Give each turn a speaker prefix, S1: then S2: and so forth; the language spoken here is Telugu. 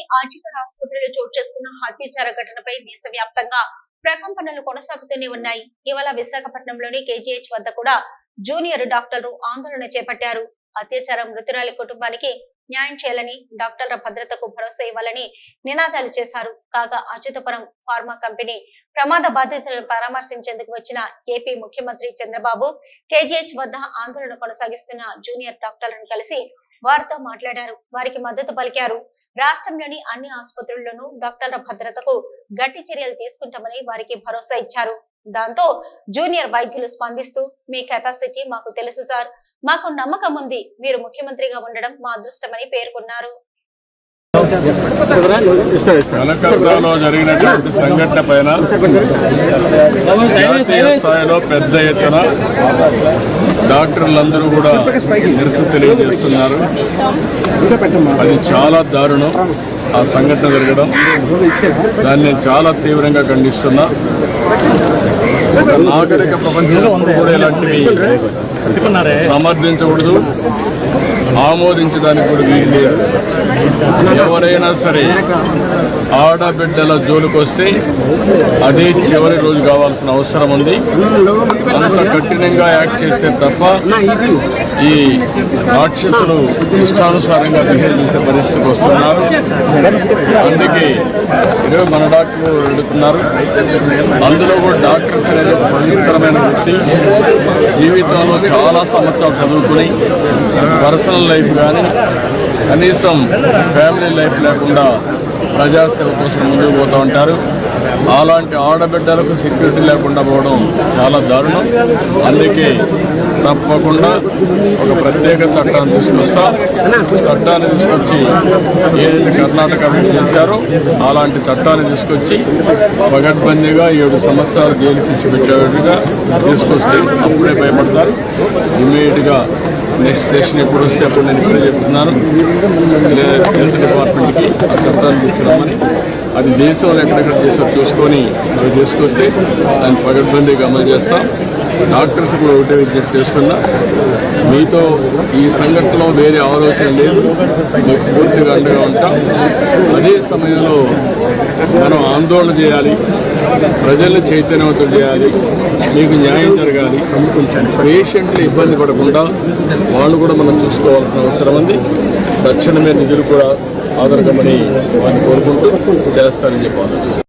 S1: నగరంలోని ఆర్జికర్ ఆసుపత్రిలో చోటు చేసుకున్న అత్యాచార ఘటనపై దేశవ్యాప్తంగా ప్రకంపనలు కొనసాగుతూనే ఉన్నాయి. ఇవాళ విశాఖపట్నంలోని కేజీహెచ్ వద్ద కూడా జూనియర్ డాక్టర్లు ఆందోళన చేపట్టారు. అత్యాచార మృతురాలి కుటుంబానికి న్యాయం చేయాలని, డాక్టర్ల భద్రతకు భరోసా ఇవ్వాలని నినాదాలు చేశారు. కాగా అచ్యుతపురం ఫార్మా కంపెనీ ప్రమాద బాధితులను పరామర్శించేందుకు వచ్చిన ఏపీ ముఖ్యమంత్రి చంద్రబాబు కేజీహెచ్ వద్ద ఆందోళన కొనసాగిస్తున్న జూనియర్ డాక్టర్లను కలిసి వారితో మాట్లాడారు. వారికి మద్దతు పలికారు. రాష్ట్రంలోని అన్ని ఆసుపత్రుల్లోనూ డాక్టర్ల భద్రతకు గట్టి చర్యలు తీసుకుంటామని వారికి భరోసా ఇచ్చారు. దాంతో జూనియర్ వైద్యులు స్పందిస్తూ, మీ కెపాసిటీ మాకు తెలుసు సార్, మాకు నమ్మకం ఉంది, మీరు ముఖ్యమంత్రిగా ఉండడం మా అదృష్టమని పేర్కొన్నారు.
S2: కలకత్తాలో జరిగినటువంటి సంఘటన పైన జాతీయ స్థాయిలో పెద్ద ఎత్తున డాక్టర్లందరూ కూడా నిరసన తెలియజేస్తున్నారు. అది చాలా దారుణం ఆ సంఘటన జరగడం. దాన్ని నేను చాలా తీవ్రంగా ఖండిస్తున్నా. ఒక నాగరిక ప్రపంచంలో కూడా ఇలాంటివి సమర్థించకూడదు, ఆమోదించడానికి కూడా వీలు లేదు. ఎవరైనా సరే ఆడబిడ్డల జోలికొస్తే అదే చివరి రోజు కావాల్సిన అవసరం ఉంది. అంత కఠినంగా యాక్ట్ చేస్తే తప్ప ఈ రాక్షసులు ఇష్టానుసారంగా బిహేవ్ చేసే పరిస్థితికి వస్తున్నారు. అందుకే ఈరోజు మన డాక్టర్లు అడుగుతున్నారు. అందులో కూడా డాక్టర్స్ అనేది ఒక పవిత్రమైన వృత్తి. జీవితంలో చాలా సంవత్సరాలు చదువుకుని పర్సనల్ లైఫ్ కానీ కనీసం ఫ్యామిలీ లైఫ్ లేకుండా ప్రజాసేవ కోసం ముందుకు పోతూ ఉంటారు. అలాంటి ఆడబిడ్డలకు సెక్యూరిటీ లేకుండా పోవడం చాలా దారుణం. అందుకే తప్పకుండా ఒక ప్రత్యేక చట్టాన్ని తీసుకొస్తాం. చట్టాన్ని తీసుకొచ్చి ఏదైతే కర్ణాటక చేశారో అలాంటి చట్టాన్ని తీసుకొచ్చి పగడ్బందీగా 7 సంవత్సరాలు జైలు శిక్ష పెట్టేట్టుగా తీసుకొస్తే అప్పుడే భయపడతారు. ఇమ్మీడియట్గా నెక్స్ట్ సెషన్ ఎప్పుడు వస్తే అప్పుడు నేను ఇప్పుడే చెప్తున్నాను హెల్త్ డిపార్ట్మెంట్కి ఆ చట్టాన్ని తీసుకురామని. అది దేశంలో ఎక్కడెక్కడ చేసో చూసుకొని అవి తీసుకొస్తే దాన్ని పగడ్బందీగా అమలు చేస్తాం. డాక్టర్స్ కూడా ఒకటే విజ్ఞప్తి చేస్తున్నా, మీతో ఈ సంఘటనలో వేరే ఆలోచన లేదు, మీకు పూర్తిగా అండగా ఉంటాం. అదే సమయంలో మనం ఆందోళన చేయాలి, ప్రజల్ని చైతన్యవంతం చేయాలి, మీకు న్యాయం జరగాలి. పేషెంట్లు ఇబ్బంది పడకుండా వాళ్ళు కూడా మనం చూసుకోవాల్సిన అవసరం ఉంది. తక్షణమే నిధులు కూడా ఆదరకమని వారిని కోరుకుంటూ చేస్తారని చెప్పి ఆలోచిస్తాను.